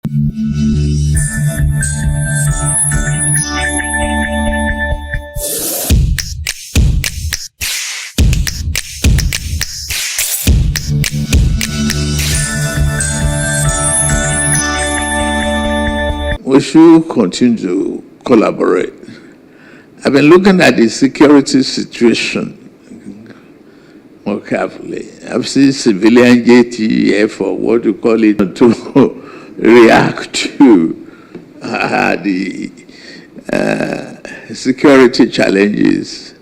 We should continue to collaborate. I've been looking at the security situation more carefully. I've seen civilian JTF, or what you call it, to react to the security challenges.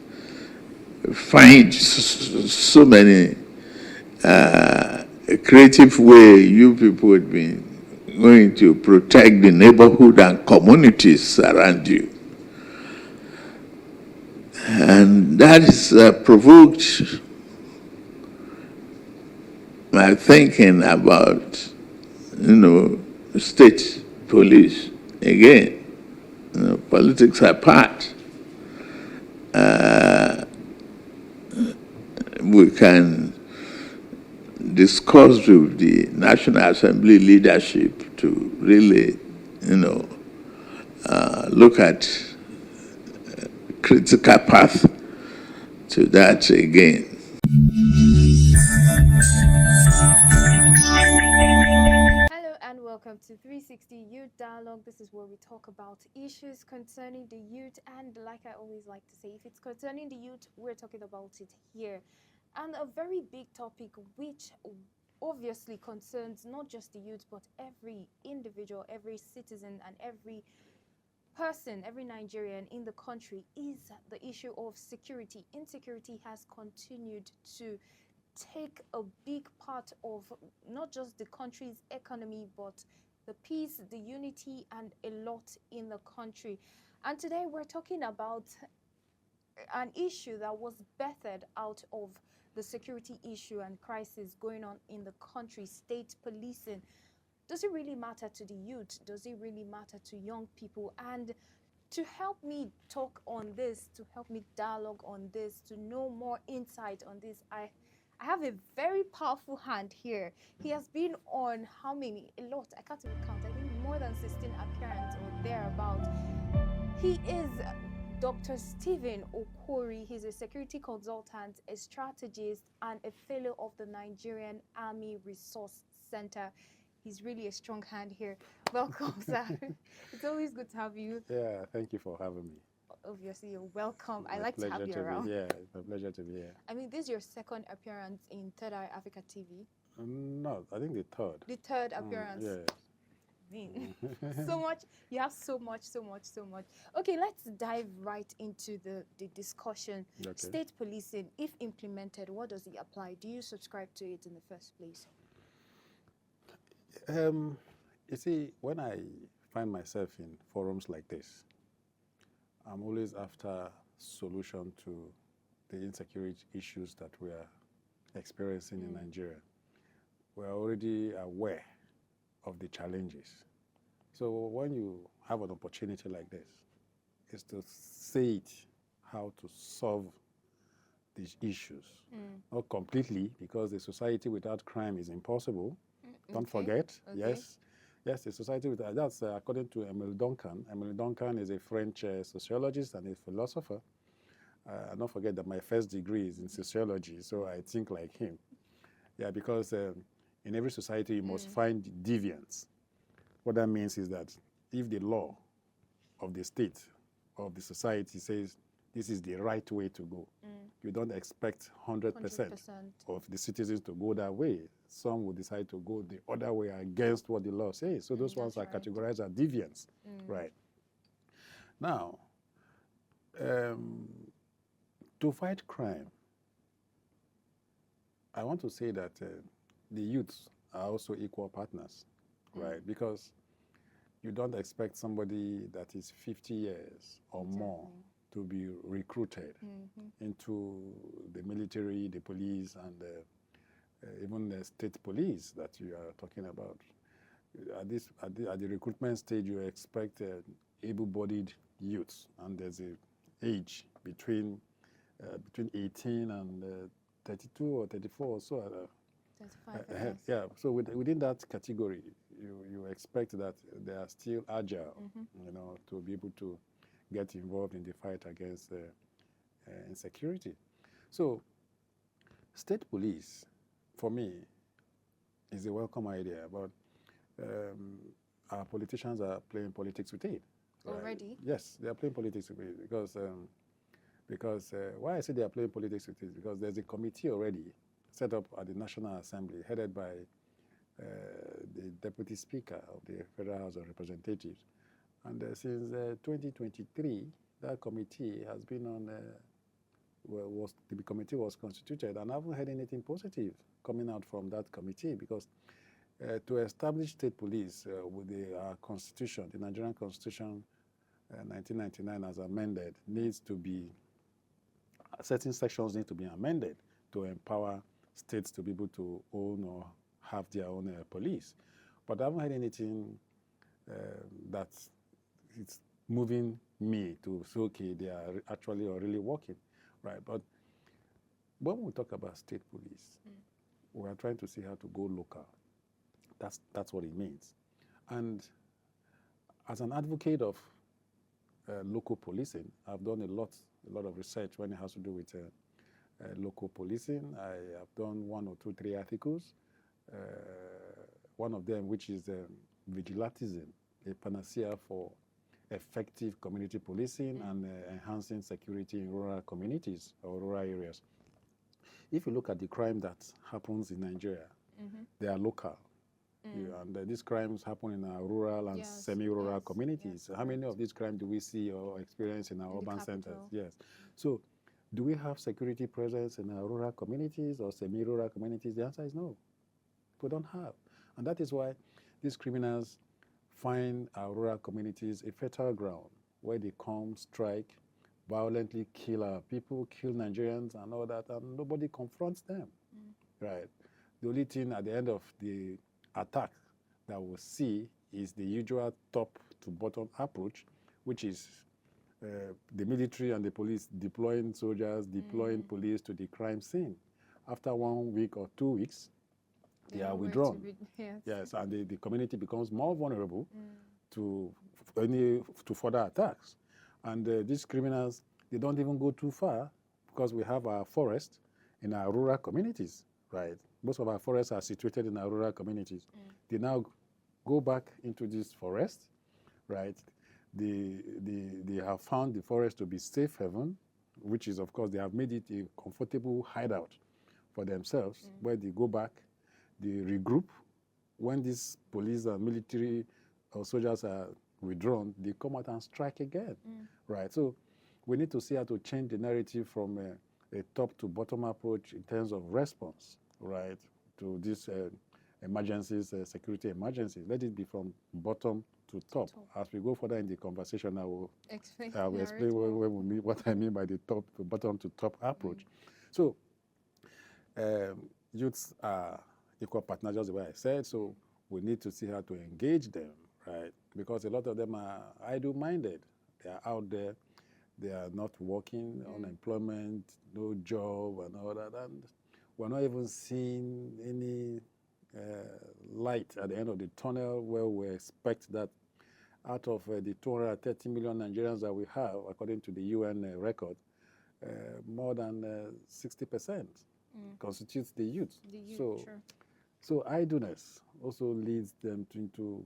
Find so many creative way you people have been going to protect the neighborhood and communities around you. And that has provoked my thinking about, state police. Again, politics apart, we can discuss with the National Assembly leadership to really, look at critical path to that again. Hello and welcome to 360 Youth Dialogue. This is where we talk about issues concerning the youth, and like I always like to say, if it's concerning the youth, we're talking about it here. And a very big topic which obviously concerns not just the youth but every individual, every citizen and every person, every Nigerian in the country is the issue of security. Insecurity has continued to take a big part of not just the country's economy but the peace, the unity and a lot in the country. And today we're talking about an issue that was birthed out of the security issue and crisis going on in the country, state policing. Does it really matter to the youth? Does it really matter to young people? And to help me talk on this, to help me dialogue on this, to know more insight on this, I have a very powerful hand here. He has been on how many? A lot. I can't even count. I think more than 16 appearances or thereabout. He is Dr. Stephen Okori. He's a security consultant, a strategist, and a fellow of the Nigerian Army Resource Center. He's really a strong hand here. Welcome, sir. It's always good to have you. Yeah, thank you for having me. Obviously, you're welcome. I My like to have you pleasure around. Yeah, it's a pleasure to be here. I mean, this is your second appearance in Third Eye Africa TV. No, I think the third. The third appearance. Yes. I mean, so much. You have so much. Okay, let's dive right into the discussion. Okay. State policing, if implemented, what does it apply? Do you subscribe to it in the first place? You see, when I find myself in forums like this, I'm always after solution to the insecurity issues that we are experiencing in Nigeria. We're already aware of the challenges. So when you have an opportunity like this, is to say it, how to solve these issues. Not completely, because a society without crime is impossible. Don't forget, yes, a society without, that's according to Emile Duncan. Emile Duncan is a French sociologist and a philosopher. Don't forget that my first degree is in sociology, so I think like him. Yeah, because in every society you must find deviance. What that means is that if the law of the state, of the society says this is the right way to go, you don't expect 100% of the citizens to go that way. Some will decide to go the other way against what the law says. So those ones are categorized as deviants, right? Now, to fight crime, I want to say that the youths are also equal partners, right? Because you don't expect somebody that is 50 years or more to be recruited into the military, the police, and even the state police that you are talking about. At the recruitment stage, you expect able-bodied youths, and there's an age between 18 and 32 or 34 or so. 35 years. Yeah, so within that category, you expect that they are still agile, to be able to get involved in the fight against insecurity. So, state police, for me, is a welcome idea, but our politicians are playing politics with it. Already? Yes, they are playing politics with it because why I say they are playing politics with it, because there's a committee already set up at the National Assembly headed by the Deputy Speaker of the Federal House of Representatives. And since 2023, that committee has been on, the committee was constituted, and I haven't heard anything positive coming out from that committee, because to establish state police with our constitution, the Nigerian Constitution 1999 as amended, needs to be, certain sections need to be amended to empower states to be able to own or have their own police. But I haven't heard anything that it's moving me to say, okay, they are actually or really working, right? But when we talk about state police, we are trying to see how to go local. That's what it means. And as an advocate of local policing, I've done a lot of research when it has to do with local policing. I have done 1 or 2, 3 articles. One of them, which is vigilantism, a panacea for effective community policing and enhancing security in rural communities or rural areas. If you look at the crime that happens in Nigeria, they are local. And these crimes happen in our rural and semi-rural communities. How many of these crimes do we see or experience in our urban centers? Yes. So do we have security presence in our rural communities or semi-rural communities? The answer is no. We don't have. And that is why these criminals find our rural communities a fertile ground where they come, strike, violently kill our people, kill Nigerians and all that, and nobody confronts them, right? The only thing at the end of the attack that we'll see is the usual top-to-bottom approach, which is the military and the police deploying soldiers, deploying police to the crime scene. After 1 week or 2 weeks, they are withdrawn. Yes, and the community becomes more vulnerable to further attacks. And these criminals, they don't even go too far, because we have our forests in our rural communities, right? Most of our forests are situated in our rural communities. They now go back into this forest, right? They have found the forest to be safe haven, which is, of course, they have made it a comfortable hideout for themselves, where they go back, they regroup. When these police and military or soldiers are withdrawn, they come out and strike again, right? So we need to see how to change the narrative from a top-to-bottom approach in terms of response, right, to these emergencies, security emergencies. Let it be from bottom to top. As we go further in the conversation, I will explain what I mean by the bottom to top approach. So youths are equal partners, just the way I said, so we need to see how to engage them, right? Because a lot of them are idle-minded. They are out there, they are not working, unemployment, no job, and all that. And we're not even seeing any light at the end of the tunnel, where we expect that out of the 230 million Nigerians that we have, according to the UN record, more than 60% constitutes the youth. So idleness also leads them into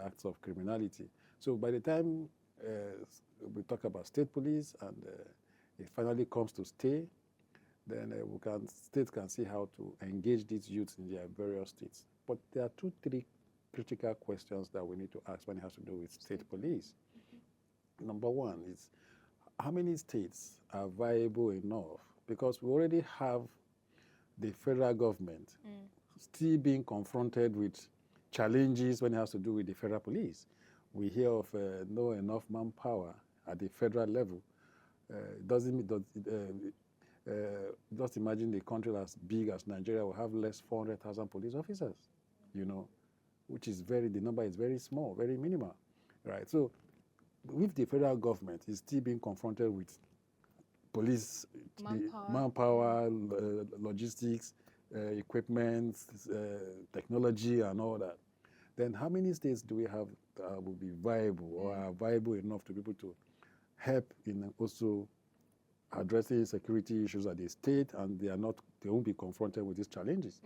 acts of criminality. So by the time we talk about state police and it finally comes to stay, then states can see how to engage these youths in their various states. But there are 2, 3 critical questions that we need to ask when it has to do with state police. Number one is, how many states are viable enough? Because we already have the federal government still being confronted with challenges when it has to do with the federal police. We hear of no enough manpower at the federal level. Just imagine a country as big as Nigeria will have less 400,000 police officers, which is the number is very small, very minimal, right? So if the federal government is still being confronted with police manpower, logistics, equipment, technology, and all that, then how many states do we have that will be viable or are viable enough to be able to help in also addressing security issues at the state, and they won't be confronted with these challenges,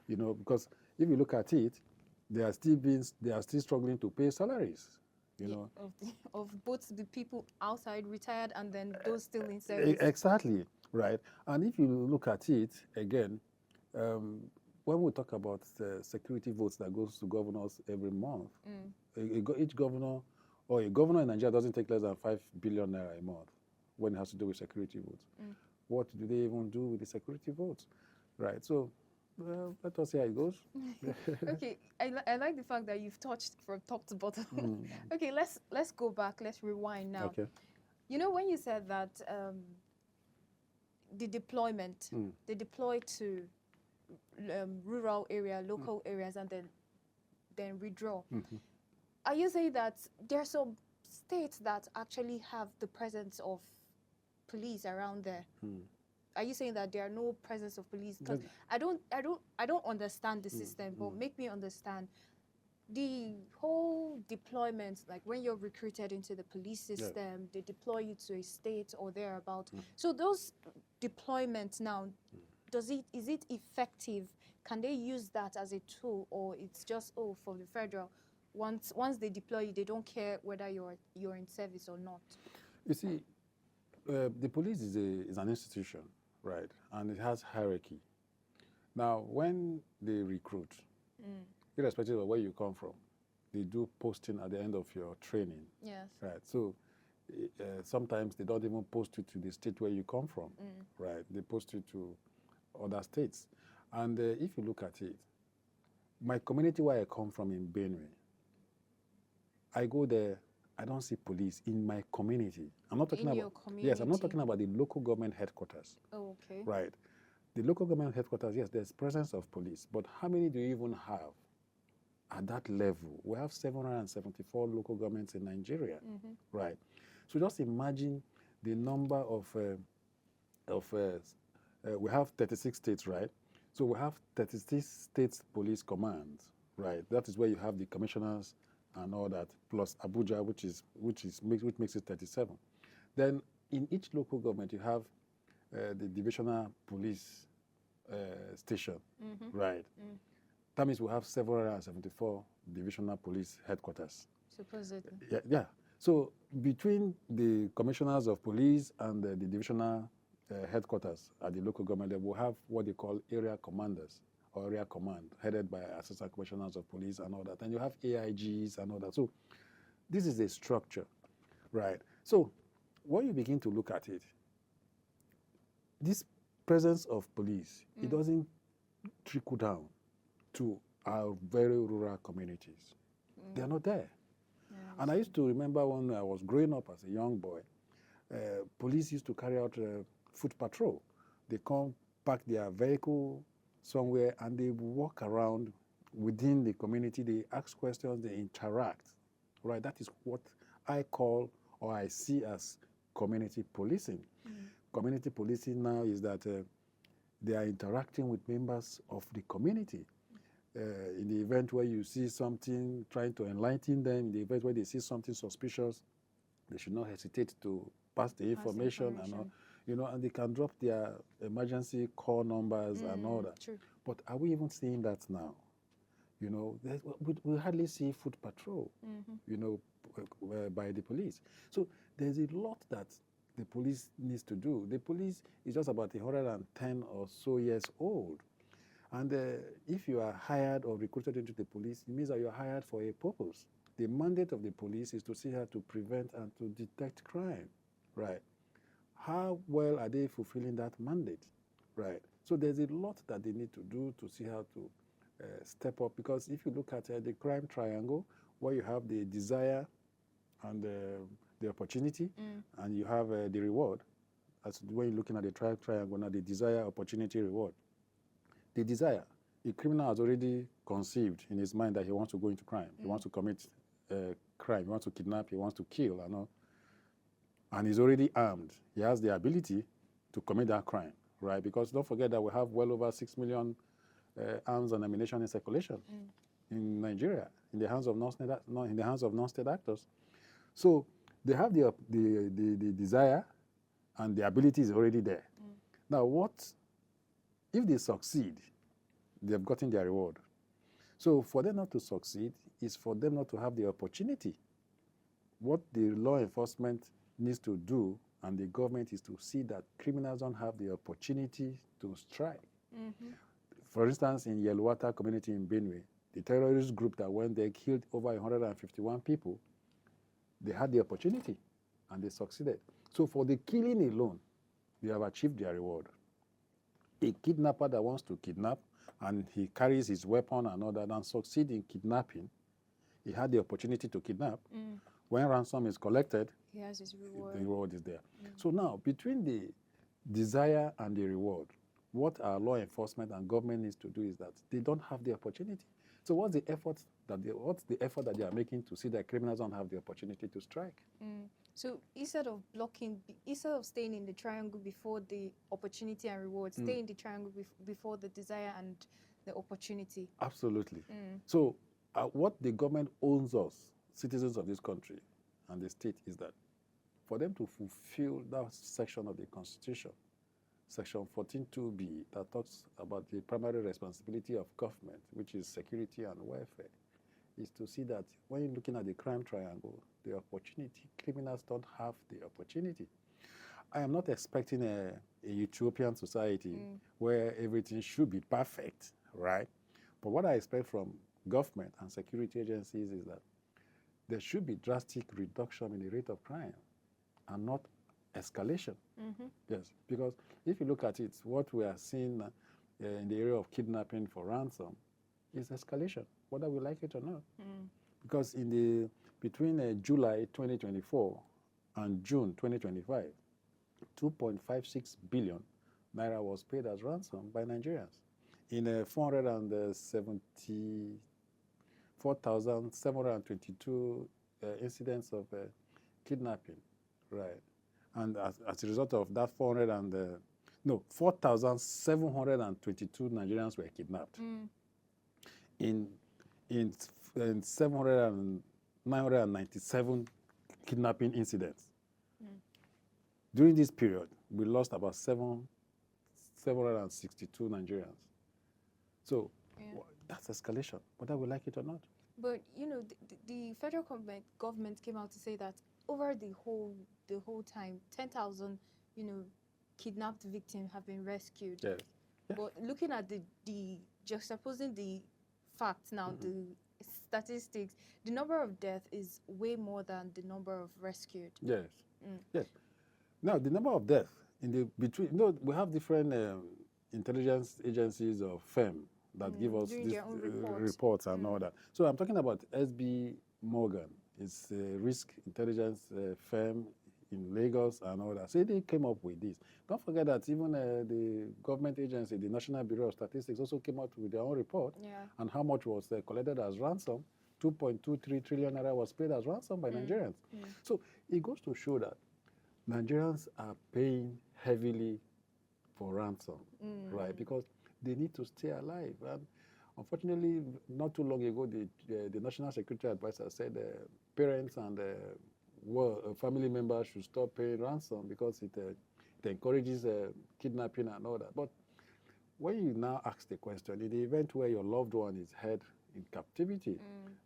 you know, because if you look at it, they are still struggling to pay salaries, you know. Of both the people outside retired and then those still in service. Exactly, right. And if you look at it again, when we talk about the security votes that goes to governors every month, each governor or a governor in Nigeria doesn't take less than 5 billion naira a month when it has to do with security votes. What do they even do with the security votes, right? So let us see how it goes. Okay, I like the fact that you've touched from top to bottom. Okay, let's go back. Let's rewind now. Okay. You know, when you said that the deployment, they deploy to rural area, local areas, and then withdraw. Are you saying that there are some states that actually have the presence of police around there? Are you saying that there are no presence of police? Because I don't understand the system, but make me understand the whole deployment. Like when you're recruited into the police system, they deploy you to a state or thereabout. So those deployments now, is it effective? Can they use that as a tool, or it's just for the federal? Once they deploy you, they don't care whether you're in service or not. You see, the police is an institution, right? And it has hierarchy. Now, when they recruit, irrespective of where you come from, they do posting at the end of your training. Yes. Right. So sometimes they don't even post you to the state where you come from. Right. They post you to other states. And if you look at it, my community where I come from in Benue, I go there, I don't see police in my community. I'm not talking In about your community? Yes, I'm not talking about the local government headquarters. Oh, okay. Right. The local government headquarters, yes, there's presence of police, but how many do you even have at that level? We have 774 local governments in Nigeria, right? So just imagine the number of we have 36 states, right? So we have 36 states police commands, right? That is where you have the commissioners and all that, plus Abuja, which makes it 37. Then in each local government, you have the divisional police station, right? That means we have 774 divisional police headquarters. Supposedly. Yeah. So between the commissioners of police and the divisional headquarters at the local government, we'll have what they call area commanders or area command, headed by assistant commissioners of police and all that. And you have AIGs and all that. So this is a structure, right? So when you begin to look at it, this presence of police, it doesn't trickle down to our very rural communities. They're not there. Yeah, And I used to remember when I was growing up as a young boy, police used to carry out foot patrol. They come, park their vehicle somewhere, and they walk around within the community. They ask questions, they interact, right? That is what I call or I see as community policing. Community policing now is that they are interacting with members of the community. In the event where you see something, trying to enlighten them, in the event where they see something suspicious, they should not hesitate to pass the information. And all, you know, and they can drop their emergency call numbers and all that. True. But are we even seeing that now? You know, we hardly see foot patrol, you know, by the police. So there's a lot that the police needs to do. The police is just about 110 or so years old. And if you are hired or recruited into the police, it means that you're hired for a purpose. The mandate of the police is to see how to prevent and to detect crime, right? How well are they fulfilling that mandate, right? So there's a lot that they need to do to see how to step up, because if you look at the crime triangle, where you have the desire and the opportunity, and you have the reward, as when you're looking at the triangle now, the desire, opportunity, reward. The desire, a criminal has already conceived in his mind that he wants to go into crime. He wants to commit crime. He wants to kidnap. He wants to kill. And he's already armed. He has the ability to commit that crime, right? Because don't forget that we have well over 6 million arms and ammunition in circulation in Nigeria. in the hands of non-state actors. So they have the desire, and the ability is already there. Now, what if they succeed? They have gotten their reward. So for them not to succeed is for them not to have the opportunity. What the law enforcement needs to do and the government is to see that criminals don't have the opportunity to strike. For instance, in Yelwata community in Benue, the terrorist group that went there killed over 151 people. They had the opportunity and they succeeded. So for the killing alone, they have achieved their reward. A kidnapper that wants to kidnap and he carries his weapon and all that and succeed in kidnapping, he had the opportunity to kidnap. When ransom is collected, He has his reward. the reward is there. So now, between the desire and the reward, what our law enforcement and government needs to do is that they don't have the opportunity. So what's the effort that they are making to see that criminals don't have the opportunity to strike? So instead of staying in the triangle before the opportunity and reward, stay in the triangle before the desire and the opportunity. Absolutely. So what the government owns us, citizens of this country and the state, is that for them to fulfill that section of the Constitution, Section 14(2)(b), that talks about the primary responsibility of government, which is security and welfare, is to see that when you're looking at the crime triangle, the opportunity, criminals don't have the opportunity. I am not expecting a utopian society where everything should be perfect, right? But what I expect from government and security agencies is that there should be drastic reduction in the rate of crime and not escalation. Yes, because if you look at it, what we are seeing in the area of kidnapping for ransom is escalation, whether we like it or not. Because between July 2024 and June 2025, 2.56 billion naira was paid as ransom by Nigerians in 474,722 incidents of kidnapping, right? And as a result of that, 4,722 Nigerians were kidnapped. In 997 kidnapping incidents. During this period, we lost about 762 Nigerians. So that's escalation, whether we like it or not. But you know, the federal government came out to say that over the whole time, 10,000, kidnapped victims have been rescued. Yes. Yeah. But looking at the juxtaposing the facts now, the statistics, the number of deaths is way more than the number of rescued. Yes. Yes. Now, the number of deaths we have different intelligence agencies or firm that give us these reports and all that. So I'm talking about SB Morgan. It's a risk intelligence firm in Lagos and all that. So they came up with this. Don't forget that even the government agency, the National Bureau of Statistics, also came out with their own report on how much was collected as ransom. 2.23 trillion naira was paid as ransom by Nigerians. So it goes to show that Nigerians are paying heavily for ransom, right? Because they need to stay alive. And unfortunately, not too long ago, the National Security Advisor said parents and family members should stop paying ransom because it encourages kidnapping and all that. But when you now ask the question, in the event where your loved one is held in captivity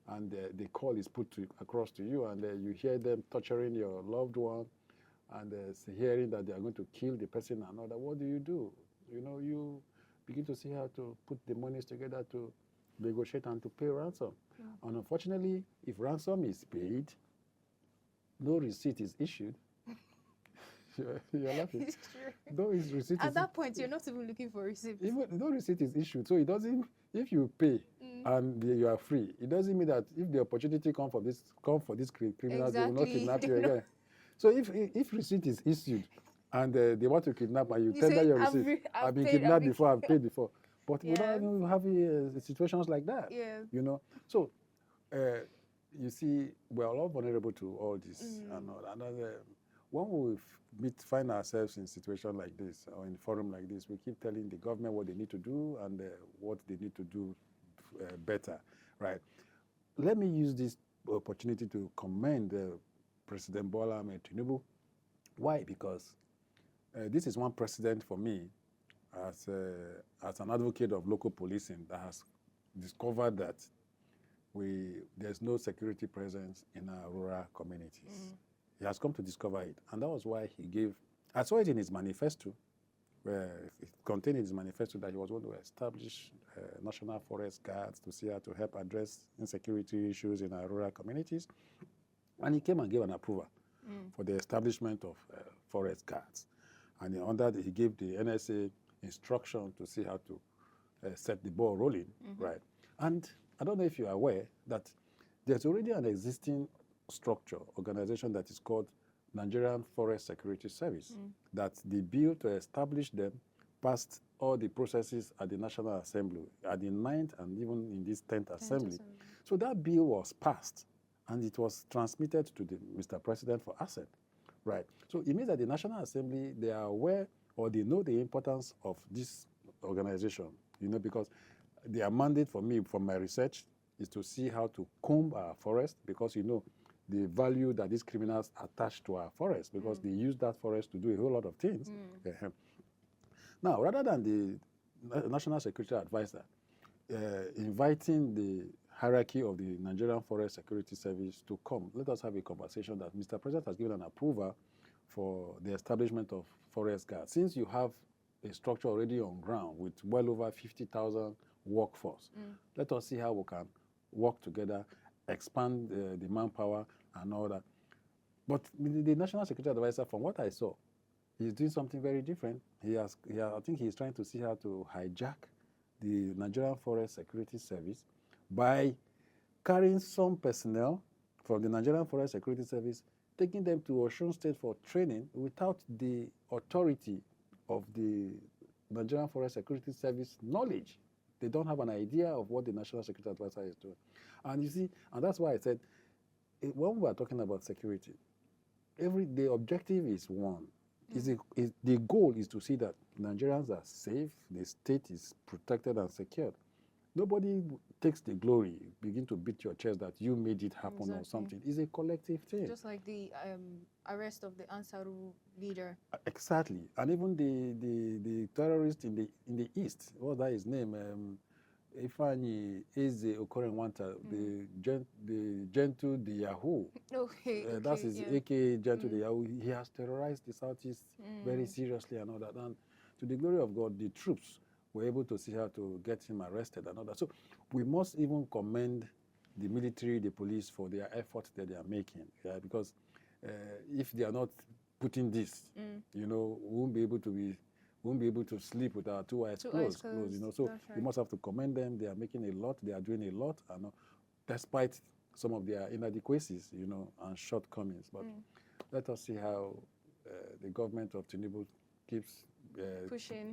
and the call is put across to you and you hear them torturing your loved one and hearing that they are going to kill the person and all that, what do? You begin to see how to put the monies together to negotiate and to pay ransom. And unfortunately, if ransom is paid, no receipt is issued. You're laughing. It's true. No receipt At that point, you're not even looking for receipts. No receipt is issued. So it doesn't, if you pay and you are free, it doesn't mean that if the opportunity come for these criminals, they will not kidnap you again. So if receipt is issued and they want to kidnap and you tender your receipt, I've been kidnapped before, I've paid before. But we don't have situations like that. So you see, we're all vulnerable to all this and all that. When we find ourselves in a situation like this or in a forum like this, we keep telling the government what they need to do and what they need to do better, right? let me use this opportunity to commend President Bola Ahmed Tinubu. Why? Because this is one precedent for me as an advocate of local policing that has discovered that there's no security presence in our rural communities. He has come to discover it, and that was why he gave. I saw it in his manifesto, where it contained in his manifesto that he was going to establish national forest guards to see how to help address insecurity issues in our rural communities. And he came and gave an approval for the establishment of forest guards. And he gave the NSA instruction to see how to set the ball rolling, right? And I don't know if you are aware that there's already an existing structure, organization that is called Nigerian Forest Security Service, that the bill to establish them passed all the processes at the National Assembly, at the 9th and even in this 10th Assembly. So that bill was passed and it was transmitted to the Mr. President for assent, right? So it means that the National Assembly, they are aware or they know the importance of this organization, because their mandate for me, from my research, is to see how to comb our forest, because the value that these criminals attach to our forest, because they use that forest to do a whole lot of things. Now, rather than the National Security Advisor inviting the hierarchy of the Nigerian Forest Security Service to come, let us have a conversation that Mr. President has given an approval for the establishment of forest guards. Since you have a structure already on ground with well over 50,000 workforce, let us see how we can work together, expand the manpower and all that. But the National Security Advisor, from what I saw, he's doing something very different. I think he's trying to see how to hijack the Nigerian Forest Security Service by carrying some personnel from the Nigerian Forest Security Service, taking them to Osun State for training without the authority of the Nigerian Forest Security Service knowledge. They don't have an idea of what the National Security Advisor is doing. And you see, and that's why I said, when we are talking about security, the objective is one. The goal is to see that Nigerians are safe, the state is protected and secured. Nobody takes the glory, begin to beat your chest that you made it happen or something. It's a collective thing. Just like the arrest of the Ansaru leader. Exactly. And even the terrorist in the east, what was that his name? Ifeanyi Eze Okorenwanta, the gentle, the Yahoo. Okay. That's his aka gentle, the Yahoo. He has terrorized the southeast very seriously and all that. And to the glory of God, the troops were able to see how to get him arrested and all that. So we must even commend the military, the police for their efforts that they are making. Because if they are not putting this, we won't be able to sleep with our two eyes closed. So we must have to commend them. They are making a lot. They are doing a lot, despite some of their inadequacies, and shortcomings. But let us see how the government of Tinubu keeps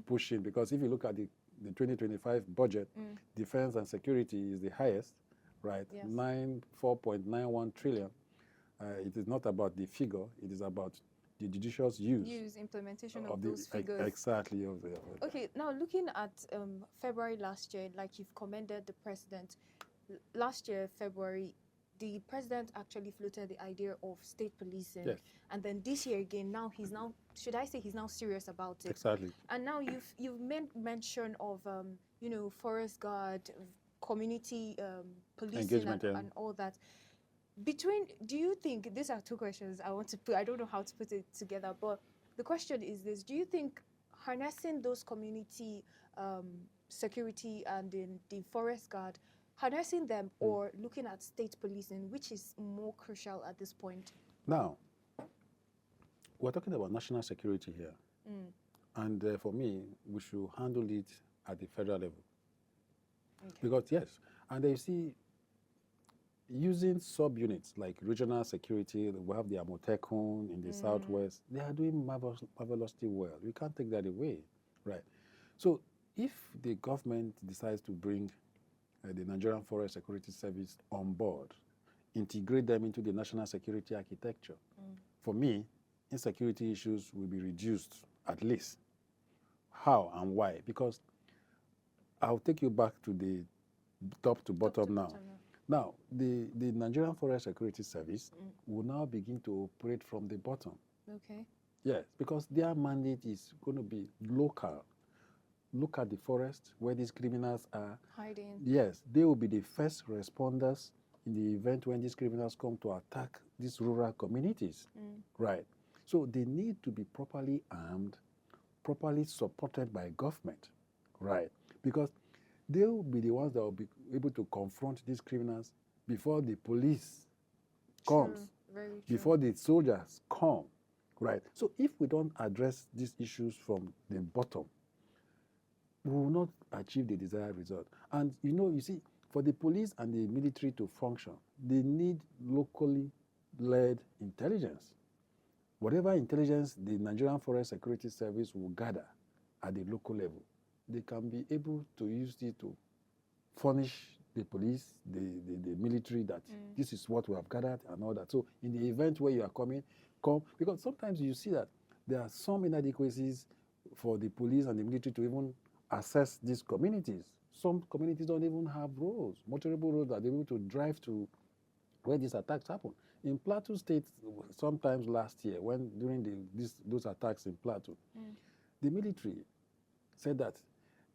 pushing. Because if you look at the 2025 budget, defense and security is the highest, right? Yes. 4.91 trillion. It is not about the figure. It is about the judicious implementation of those figures. Exactly. Okay, now looking at February last year, like you've commended the president, last year, February, the president actually floated the idea of state policing. Yes. And then this year again, should I say he's now serious about it? Exactly. And now you've made mention of, forest guard, community policing and all that. Do you think, these are two questions I want to put, I don't know how to put it together, but the question is this: do you think harnessing those community security and the forest guard, harnessing them, or looking at state policing, which is more crucial at this point? Now, we're talking about national security here. And for me, we should handle it at the federal level. Okay. Because, yes, and you see, using subunits like regional security, we have the Amotekun in the southwest, they are doing marvelously well. We can't take that away, right? So if the government decides to bring the Nigerian Forest Security Service on board, integrate them into the national security architecture, for me, insecurity issues will be reduced at least. How and why? Because I'll take you back to the top to bottom now. Now, the Nigerian Forest Security Service will now begin to operate from the bottom. Okay. Yes, because their mandate is going to be local. Look at the forest where these criminals are. Hiding. Yes, they will be the first responders in the event when these criminals come to attack these rural communities. Right. So they need to be properly armed, properly supported by government. Right. Because they will be the ones that will be able to confront these criminals before the police comes, True. Very true. before the soldiers come. Right. So if we don't address these issues from the bottom, we will not achieve the desired result. And you see, for the police and the military to function, they need locally led intelligence. Whatever intelligence the Nigerian Forest Security Service will gather at the local level, they can be able to use it to furnish the police, the military that this is what we have gathered and all that. So in the event where you are come, because sometimes you see that there are some inadequacies for the police and the military to even assess these communities. Some communities don't even have roads, motorable roads that they're able to drive to where these attacks happen. In Plateau State, sometimes last year, when during those attacks in Plateau, the military said that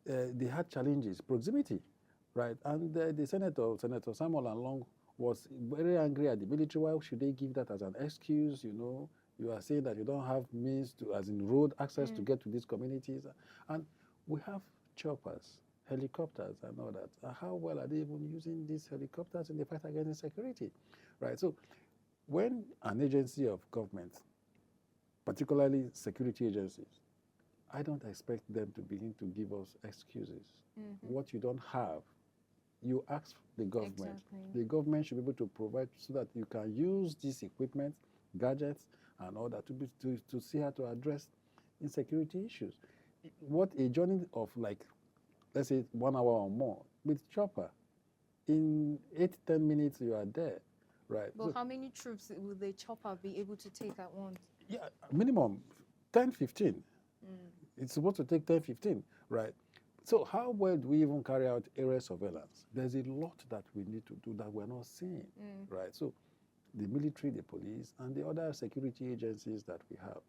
they had challenges, proximity, right? And the Senator Samuel Along, was very angry at the military. Why should they give that as an excuse? You are saying that you don't have means to, as in road access to get to these communities. And we have choppers, helicopters and all that. How well are they even using these helicopters in the fight against insecurity? Right. So when an agency of government, particularly security agencies, I don't expect them to begin to give us excuses. What you don't have, you ask the government. Exactly. The government should be able to provide so that you can use this equipment, gadgets, and all that to see how to address insecurity issues. What a journey of, like, let's say 1 hour or more with chopper, in 8-10 minutes you are there, right? But how many troops will the chopper be able to take at once? Yeah, minimum 10-15. It's supposed to take 10-15, right? So how well do we even carry out area surveillance? There's a lot that we need to do that we're not seeing, right? So the military, the police, and the other security agencies that we have,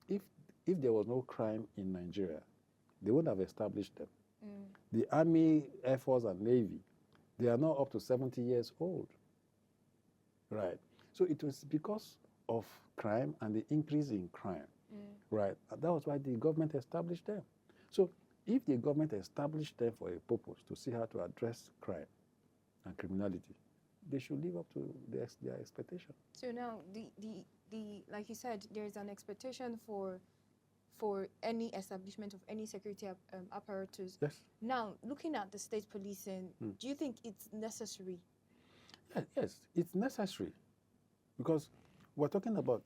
if there was no crime in Nigeria, they would have established them. The Army, Air Force, and Navy, they are now up to 70 years old, right? So it was because of crime and the increase in crime, right? And that was why the government established them. So if the government established them for a purpose to see how to address crime and criminality, they should live up to their expectation. So now, the like you said, there is an expectation for any establishment of any security apparatus. Yes. Now, looking at the state policing, do you think it's necessary? Yes, it's necessary, because we're talking about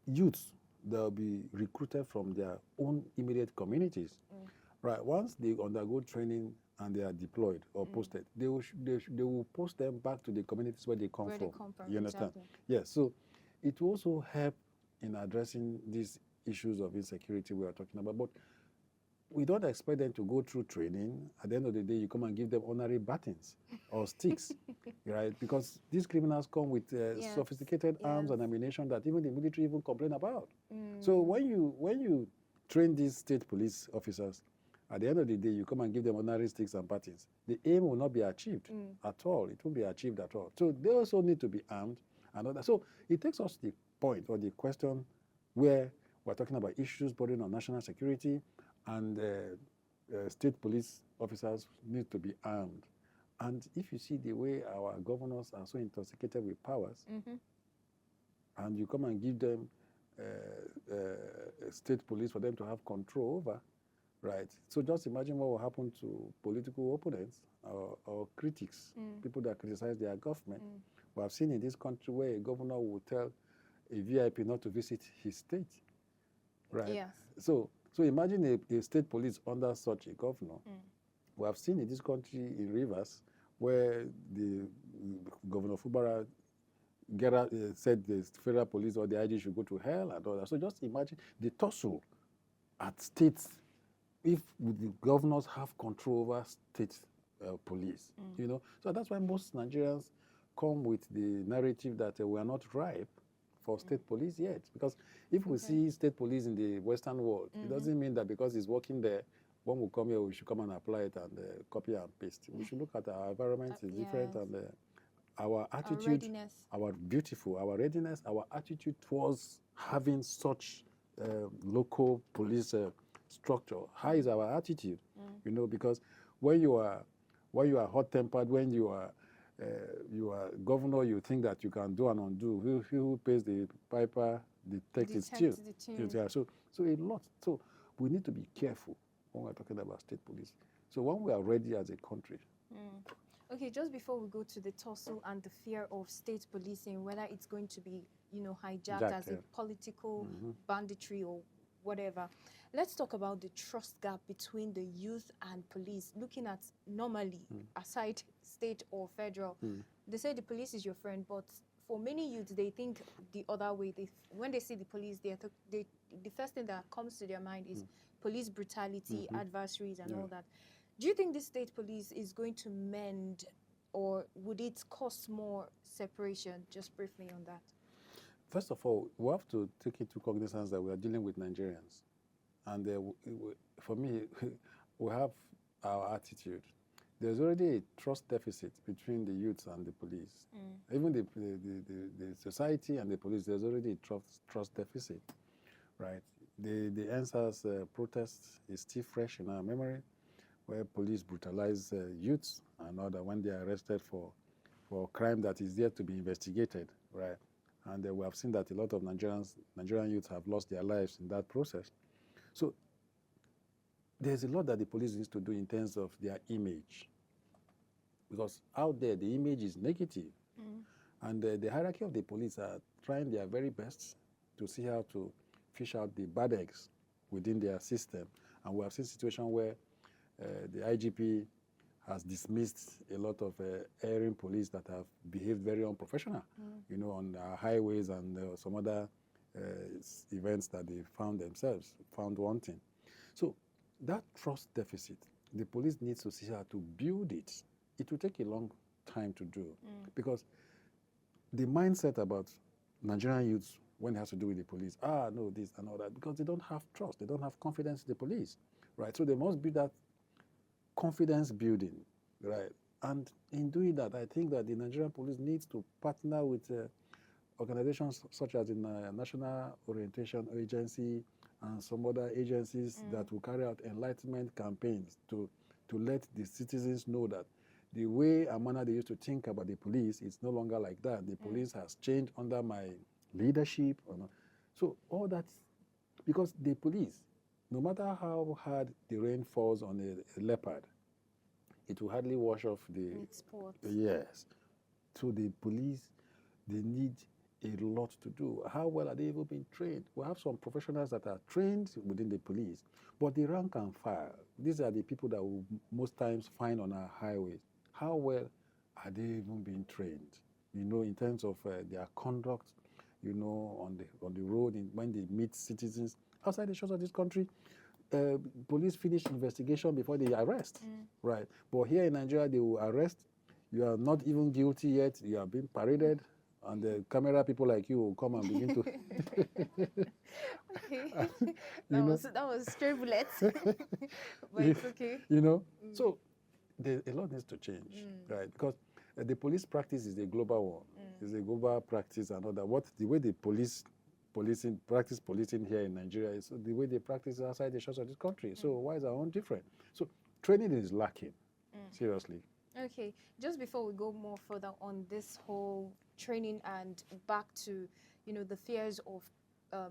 youths that will be recruited from their own immediate communities. Right. Once they undergo training and they are deployed or posted, they will post them back to the communities where they come from. You understand? Exactly. Yes. So it will also help in addressing these issues of insecurity we are talking about. But we don't expect them to go through training. At the end of the day, you come and give them honorary batons or sticks, right? Because these criminals come with sophisticated arms and ammunition that even the military even complain about. So when you train these state police officers, at the end of the day, you come and give them honorary sticks and batons, the aim will not be achieved at all. It won't be achieved at all. So they also need to be armed and all that. So it takes us to the point or the question where we're talking about issues bordering on national security, and state police officers need to be armed. And if you see the way our governors are so intoxicated with powers, and you come and give them state police for them to have control over, right? So just imagine what will happen to political opponents or critics, people that criticize their government. We have seen in this country where a governor will tell a VIP not to visit his state, right? Yes. So imagine a state police under such a governor. We have seen in this country, in Rivers, where the Governor Fubara said the federal police or the IG should go to hell and all that. So just imagine the tussle at states if the governors have control over state police. You know, so that's why most Nigerians come with the narrative that we are not ripe for state police yet. Because if we see state police in the Western world, it doesn't mean that because it's working there, when we come here, we should come and apply it and copy and paste. We should look at our environment is different, and our attitude, our readiness, our attitude towards having such local police structure. How is our attitude? You know, because when you are hot-tempered, when you are governor, you think that you can do and undo. Who pays the piper, the text is still. Yeah, so a lot. So we need to be careful when we're talking about state police. So when we are ready as a country. Okay, just before we go to the tussle and the fear of state policing, whether it's going to be, you know, hijacked as a political banditry or whatever, let's talk about the trust gap between the youth and police. Looking at normally, aside state or federal, they say the police is your friend, but for many youths, they think the other way. When they see the police, the first thing that comes to their mind is police brutality, adversaries, and all that. Do you think the state police is going to mend, or would it cause more separation? Just briefly on that. First of all, we have to take into cognizance that we are dealing with Nigerians. And for me, we have our attitude. There's already a trust deficit between the youths and the police. Even the society and the police, there's already a trust deficit, right? The answers protests is still fresh in our memory, where police brutalize youths and other when they are arrested for crime that is yet to be investigated, right? And we have seen that a lot of Nigerian youths have lost their lives in that process. So there's a lot that the police needs to do in terms of their image. Because out there, the image is negative. And the hierarchy of the police are trying their very best to see how to fish out the bad eggs within their system. And we have seen situations where the IGP has dismissed a lot of erring police that have behaved very unprofessional, you know, on our highways and some other events that they found wanting. So that trust deficit, the police needs to see how to build it. It will take a long time to do because the mindset about Nigerian youths when it has to do with the police, no, this and all that, because they don't have trust, they don't have confidence in the police, right? So they must be that confidence building, right? And in doing that, I think that the Nigerian police needs to partner with organizations such as the National Orientation Agency and some other agencies that will carry out enlightenment campaigns to let the citizens know that the way and manner they used to think about the police is no longer like that. The police has changed under my leadership. So all that, because the police, no matter how hard the rain falls on a leopard, it will hardly wash off the... Yes. So the police, they need a lot to do. How well are they even being trained? We have some professionals that are trained within the police, but the rank and file, these are the people that we most times find on our highways. How well are they even being trained? You know, in terms of their conduct, you know, on the road, when they meet citizens outside the shores of this country. Police finish investigation before they arrest, right? But here in Nigeria, they will arrest. You are not even guilty yet. You are being paraded, and the camera people like you will come and begin to. Okay, that was stray bullets, but it's okay. You know, so a lot needs to change, right? Because the police practice is a global one. It's a global practice and all that. The way the practice policing here in Nigeria is the way they practice outside the shores of this country. So why is our own different? So training is lacking, seriously. Okay, just before we go more further on this whole training and back to, you know, the fears of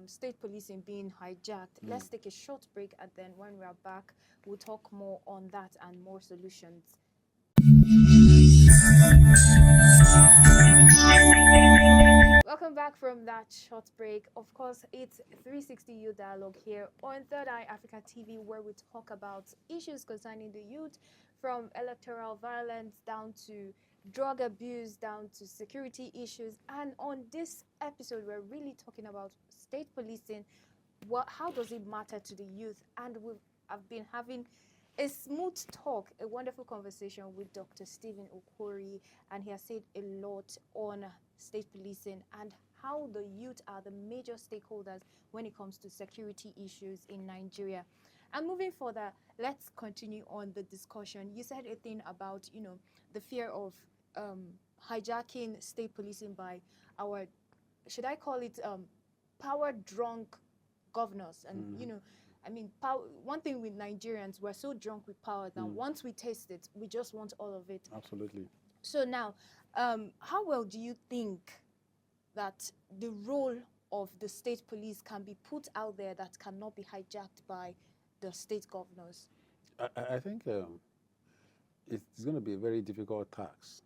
state policing being hijacked, let's take a short break, and then when we are back, we'll talk more on that and more solutions. Welcome back from that short break. Of course, it's 360 Youth Dialogue here on Third Eye Africa TV, where we talk about issues concerning the youth, from electoral violence down to drug abuse, down to security issues. And on this episode, we're really talking about state policing. How does it matter to the youth? And I've been having a smooth talk, a wonderful conversation with Dr. Stephen Okori, and he has said a lot on state policing and how the youth are the major stakeholders when it comes to security issues in Nigeria. And moving further, let's continue on the discussion. You said a thing about, the fear of hijacking state policing by our, should I call it, power-drunk governors. And, one thing with Nigerians, we're so drunk with power that once we taste it, we just want all of it. Absolutely. So now, how well do you think that the role of the state police can be put out there that cannot be hijacked by the state governors? I think it's going to be a very difficult task.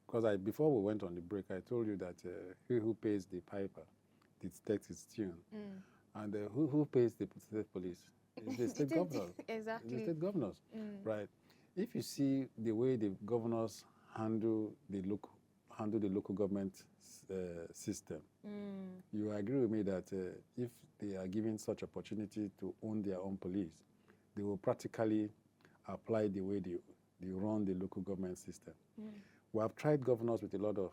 Because before we went on the break, I told you that he who pays the piper detects its tune. And who pays the state police? It's the state governors. Exactly. It's the state governors, right? If you see the way the governors handle the local government system, you agree with me that if they are given such opportunity to own their own police, they will practically apply the way they run the local government system. We have tried governors with a lot of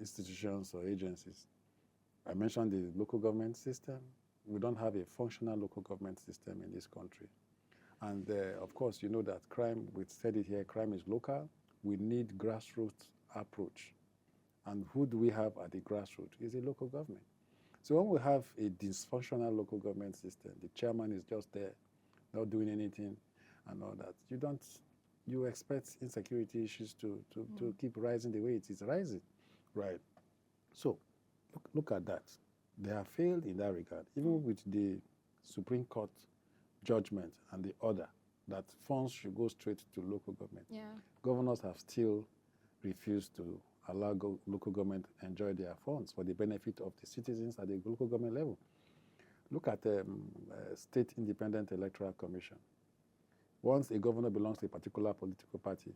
institutions or agencies. I mentioned the local government system. We don't have a functional local government system in this country. And of course, you know that crime, we said it here, crime is local. We need grassroots approach. And who do we have at the grassroots? Is the local government. So when we have a dysfunctional local government system, the chairman is just there, not doing anything and all that, you expect insecurity issues to keep rising the way it is rising, right? So look at that. They have failed in that regard, even with the Supreme Court judgment and the order that funds should go straight to local government. Yeah. Governors have still refused to allow local government enjoy their funds for the benefit of the citizens at the local government level. Look at the State Independent Electoral Commission. Once a governor belongs to a particular political party,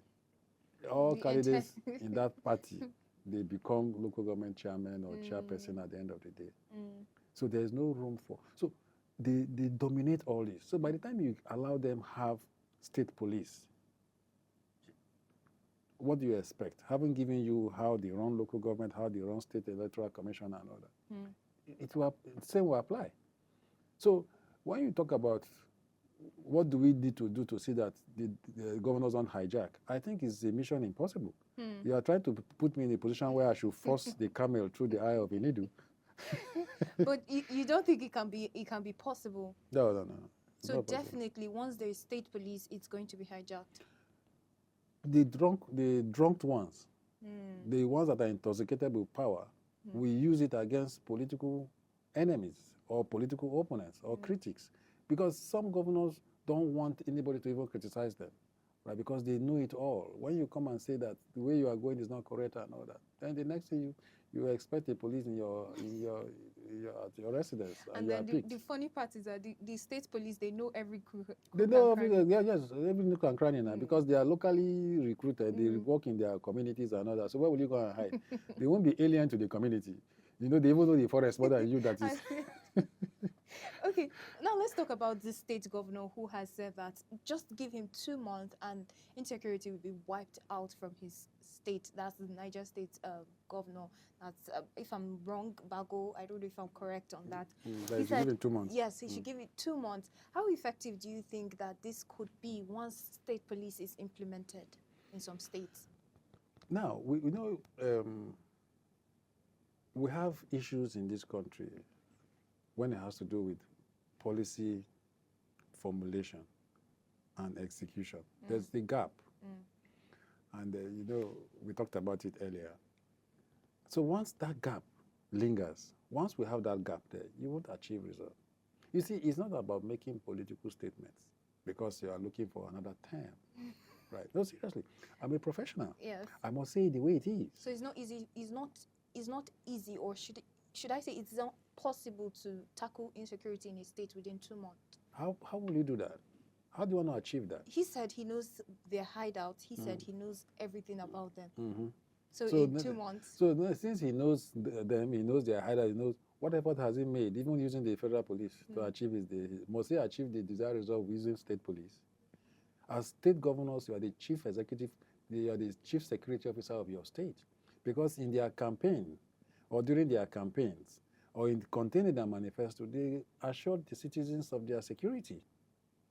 all candidates in that party, they become local government chairman or chairperson at the end of the day. So there's no room for... So they dominate all this. So by the time you allow them have state police, what do you expect? Having given you how they run local government, how they run state electoral commission and all that, the same will apply. So when you talk about what do we need to do to see that the governors don't hijack, I think it's a mission impossible. You are trying to put me in a position where I should force the camel through the eye of a needle. But you don't think it can be possible? No. So definitely, once there is state police, it's going to be hijacked. The drunk ones, the ones that are intoxicated with power, we use it against political enemies or political opponents or critics, because some governors don't want anybody to even criticize them, right? Because they know it all. When you come and say that the way you are going is not correct and all that, then the next thing you expect the police in your residence, and then the funny part is that the state police, they know every crook. They know every nook and cranny now, because they are locally recruited. They work in their communities and all that. So where will you go and hide? They won't be alien to the community. You know, they even know the forest more than you. That is. Okay, now let's talk about this state governor who has said that just give him 2 months and insecurity will be wiped out from his state. That's the Niger State governor. That's, if I'm wrong, Bago, I don't know if I'm correct on that. He said, give it 2 months. Yes, he should give it 2 months. How effective do you think that this could be once state police is implemented in some states? Now, we know we have issues in this country when it has to do with policy formulation and execution. There's the gap. And, we talked about it earlier. So once that gap lingers, once we have that gap there, you won't achieve results. You see, it's not about making political statements because you are looking for another term. Right? No, seriously. I'm a professional. Yes. I must say it the way it is. So it's not easy. It's not easy, or should I say it's not possible to tackle insecurity in a state within 2 months? How will you do that? How do you want to achieve that? He said he knows their hideout. He said he knows everything about them. So in 2 months. So since he knows them, he knows their hideout, he knows What effort has he made, even using the federal police to achieve must he achieve the desired result using state police? As state governors, you are the chief executive, you are the chief security officer of your state. Because in their campaign, or during their campaigns, or in containing their manifesto, they assured the citizens of their security,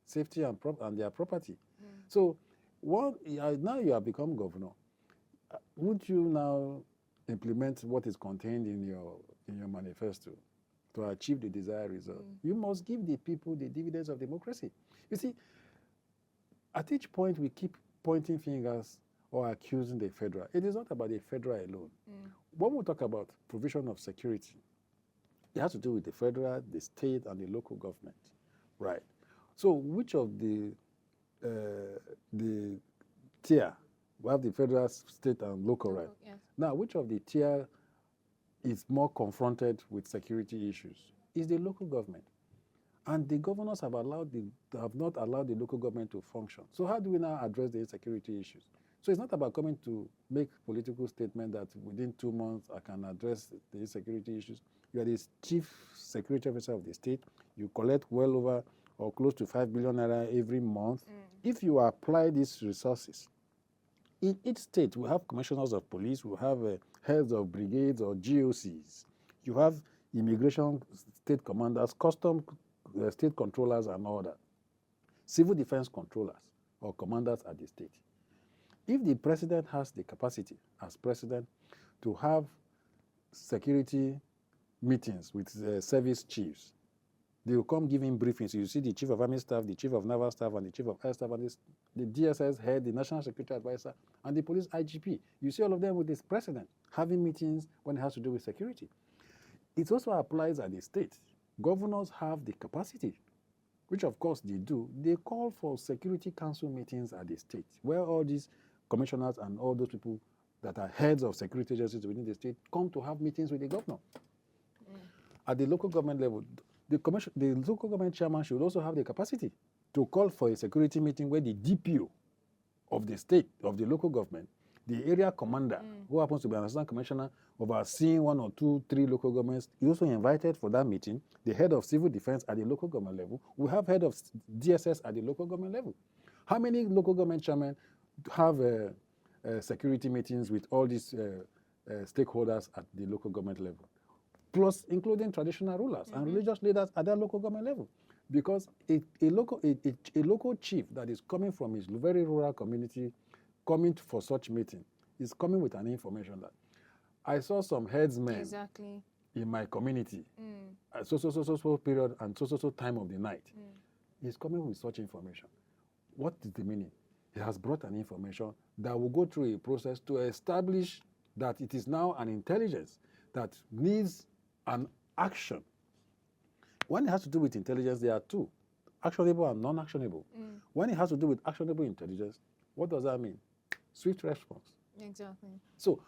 safety, and their property. So now you have become governor. Would you now implement what is contained in your manifesto to achieve the desired result? You must give the people the dividends of democracy. You see, at each point we keep pointing fingers or accusing the federal. It is not about the federal alone. When we talk about provision of security, it has to do with the federal, the state, and the local government, right? So which of the tier, we have the federal, state, and local, right? Yes. Now, which of the tier is more confronted with security issues? Is the local government. And the governors have not allowed the local government to function. So how do we now address the insecurity issues? So it's not about coming to make political statement that within 2 months I can address the insecurity issues. You are the chief security officer of the state. You collect well over or close to 5 billion naira every month. If you apply these resources, in each state we have commissioners of police, we have heads of brigades or GOCs. You have immigration state commanders, custom state controllers, and all that. Civil defense controllers or commanders at the state. If the president has the capacity as president to have security meetings with service chiefs, they will come give him briefings. You see the chief of army staff, the chief of naval staff, and the chief of air staff, and the DSS head, the national security advisor, and the police IGP. You see all of them with this president having meetings when it has to do with security. It also applies at the state. Governors have the capacity, which of course they do. They call for security council meetings at the state, where all these commissioners and all those people that are heads of security agencies within the state come to have meetings with the governor. At the local government level, the local government chairman should also have the capacity to call for a security meeting where the DPO of the state, of the local government, the area commander, who happens to be an assistant commissioner overseeing 1 or 2, 3 local governments, is also invited for that meeting. The head of civil defense at the local government level. We have head of DSS at the local government level. How many local government chairmen have security meetings with all these stakeholders at the local government level? Plus including traditional rulers and religious leaders at that local government level. Because a local chief that is coming from his very rural community, coming for such meeting, is coming with an information that I saw some headsmen in my community at so period and so time of the night. He's coming with such information. What is the meaning? He has brought an information that will go through a process to establish that it is now an intelligence that needs an action. When it has to do with intelligence, there are two, actionable and non-actionable. When it has to do with actionable intelligence, what does that mean? Swift response. Exactly. So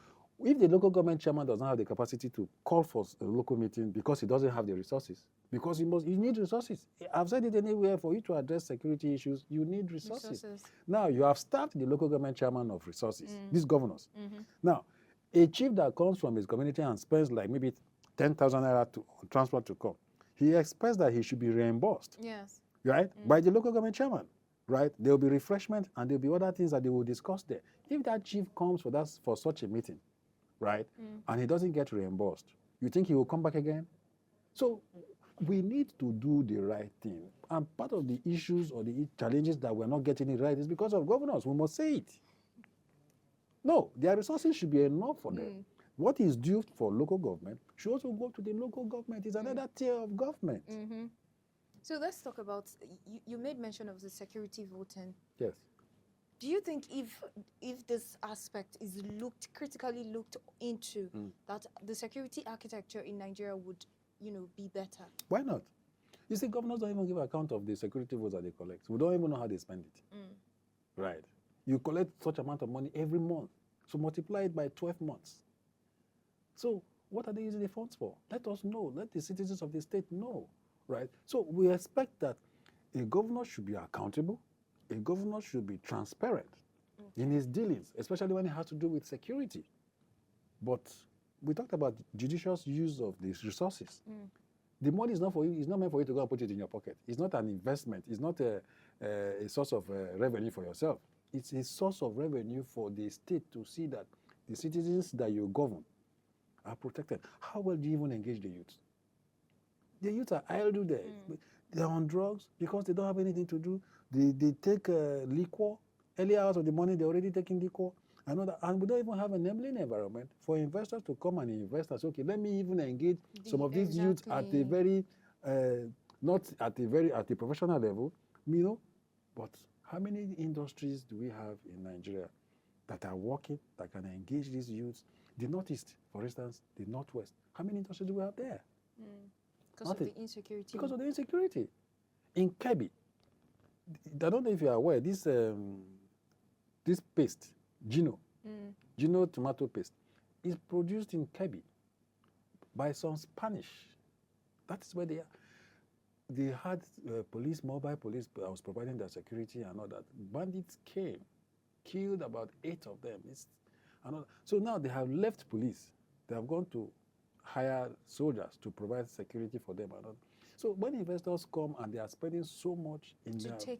if the local government chairman does not have the capacity to call for a local meeting because he doesn't have the resources, because you need resources. I've said it anywhere, for you to address security issues, you need resources. Now, you have staffed the local government chairman of resources, these governors. Now, a chief that comes from his community and spends like maybe 10,000 naira to transport to come, he expects that he should be reimbursed. Yes. Right? By the local government chairman. Right? There will be refreshment and there will be other things that they will discuss there. If that chief comes for such a meeting, right, and he doesn't get reimbursed, you think he will come back again? So we need to do the right thing. And part of the issues or the challenges that we're not getting it right is because of governors. We must say it. No, their resources should be enough for them. What is due for local government should also go to the local government. It's another tier of government. So let's talk about, you made mention of the security voting. Yes. Do you think if this aspect is critically looked into, that the security architecture in Nigeria would, be better? Why not? You see, governors don't even give account of the security votes that they collect. We don't even know how they spend it. Right. You collect such amount of money every month. So multiply it by 12 months. So what are they using the funds for? Let us know. Let the citizens of the state know. Right? So we expect that a governor should be accountable. A governor should be transparent in his dealings, especially when it has to do with security. But we talked about judicious use of these resources. The money is not for you. It's not meant for you to go and put it in your pocket. It's not an investment. It's not a source of revenue for yourself. It's a source of revenue for the state to see that the citizens that you govern are protected. How well do you even engage the youth? The youth are idle there. They're on drugs because they don't have anything to do. They take liquor. Early hours of the morning, they're already taking liquor. And we don't even have an enabling environment for investors to come and invest and say, okay, let me even engage some of these youth at a very, not at a professional level, you know. But how many industries do we have in Nigeria that are working, that can engage these youths? The Northeast, for instance, the Northwest, how many industries do we have there? Because of the insecurity. Because of the insecurity. In Kebbi, I don't know if you are aware, this paste, Gino tomato paste, is produced in Kebbi by some Spanish. That is where they are. They had mobile police, I was providing their security and all that. Bandits came, killed about 8 of them. So now they have left police. They have gone to hire soldiers to provide security for them. And all. So when investors come and they are spending so much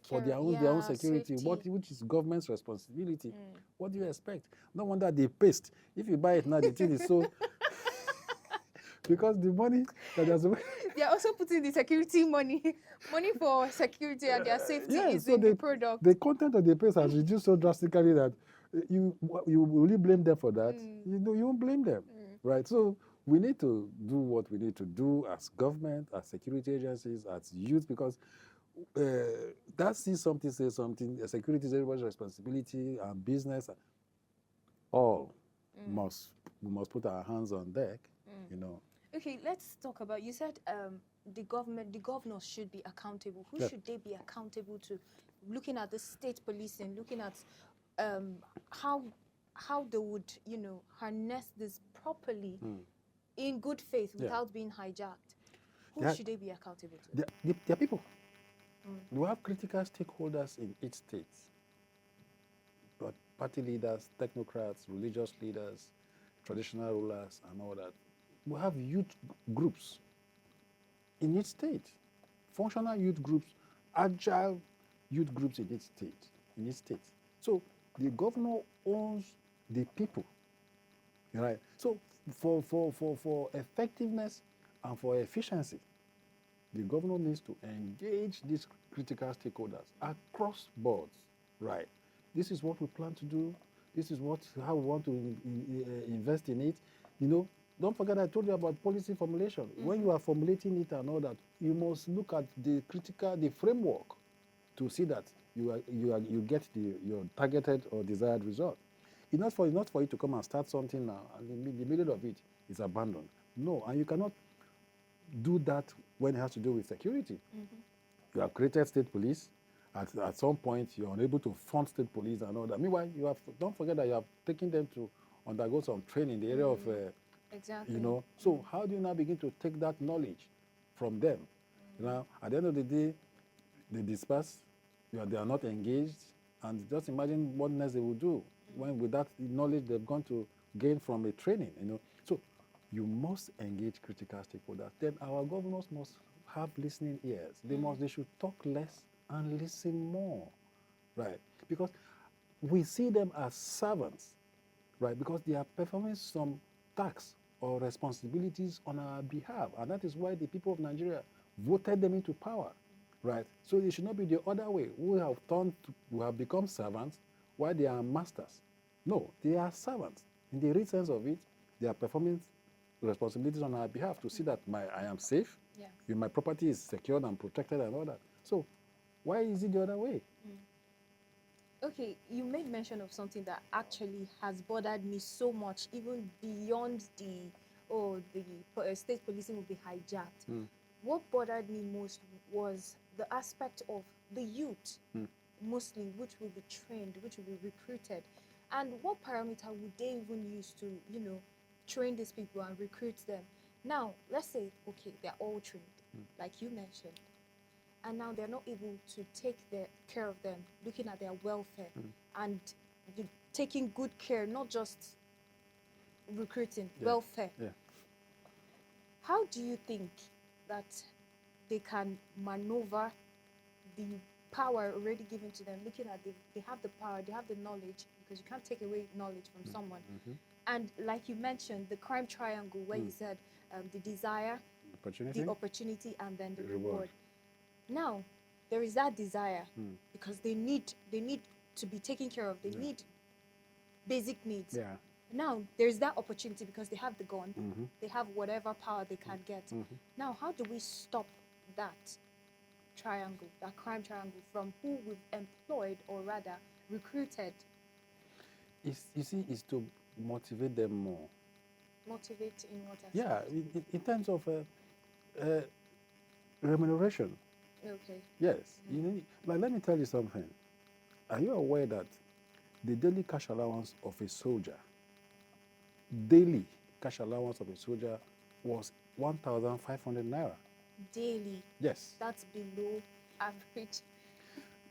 for their own security, which is government's responsibility, what do you expect? No wonder they paste. If you buy it now, the thing is so... Because the money that they are also putting the security money for security and their safety is in the product. The content of the paste has reduced so drastically that you really blame them for that. You won't blame them, right? So we need to do what we need to do as government, as security agencies, as youth, because that sees something, says something. Security is everybody's responsibility, and business. All we must put our hands on deck, you know. Okay, let's talk about, you said the governors should be accountable. Who should they be accountable to? Looking at the state policing, looking at how they would, harness this properly in good faith without being hijacked. Who should they be accountable to? They're people. We have critical stakeholders in each state. But party leaders, technocrats, religious leaders, traditional rulers, and all that. We have youth groups in each state, functional youth groups, agile youth groups in each state. So the governor owns the people, right? So for effectiveness and for efficiency, the governor needs to engage these critical stakeholders across boards, right? This is what we plan to do. This is how we want to invest in it, Don't forget I told you about policy formulation. When you are formulating it and all that, you must look at the framework to see that you get your targeted or desired result. It's not for you to come and start something now and in the middle of it is abandoned. No, and you cannot do that when it has to do with security. You have created state police. At some point, you're unable to fund state police and all that. Meanwhile, don't forget that you have taken them to undergo some training in the area of exactly. So how do you now begin to take that knowledge from them? At the end of the day, they disperse, they are not engaged, and just imagine what next they will do when with that knowledge they've gone to gain from a training, So you must engage critical stakeholders. Then our governors must have listening ears. They should talk less and listen more, right? Because we see them as servants, right? Because they are performing some tasks or responsibilities on our behalf. And that is why the people of Nigeria voted them into power, right? So it should not be the other way. We have become servants while they are masters. No, they are servants. In the real sense of it, they are performing responsibilities on our behalf to see that I am safe, my property is secured and protected and all that. So why is it the other way? Okay, you made mention of something that actually has bothered me so much, even beyond the state policing will be hijacked. What bothered me most was the aspect of the youth, mostly, which will be trained, which will be recruited. And what parameter would they even use to, train these people and recruit them? Now, let's say, okay, they're all trained, like you mentioned. And now they're not able to take care of them, looking at their welfare and taking good care, not just recruiting, Yeah. welfare. Yeah. How do you think that they can maneuver the power already given to them, looking at they have the power, they have the knowledge, because you can't take away knowledge from someone. And like you mentioned, the crime triangle, where you said the desire, the opportunity, and then the reward. Now, there is that desire because they need to be taken care of. They need basic needs. Yeah. Now, there's that opportunity because they have the gun. They have whatever power they can get. Now, how do we stop that triangle, that crime triangle, from who we've employed, or rather recruited? You see, it's to motivate them more. Motivate in what aspect? Yeah, in terms of remuneration. Okay. Yes. You know, like, let me tell you something. Are you aware that the daily cash allowance of a soldier, daily cash allowance of a soldier was 1,500 naira? Daily? Yes. That's below average.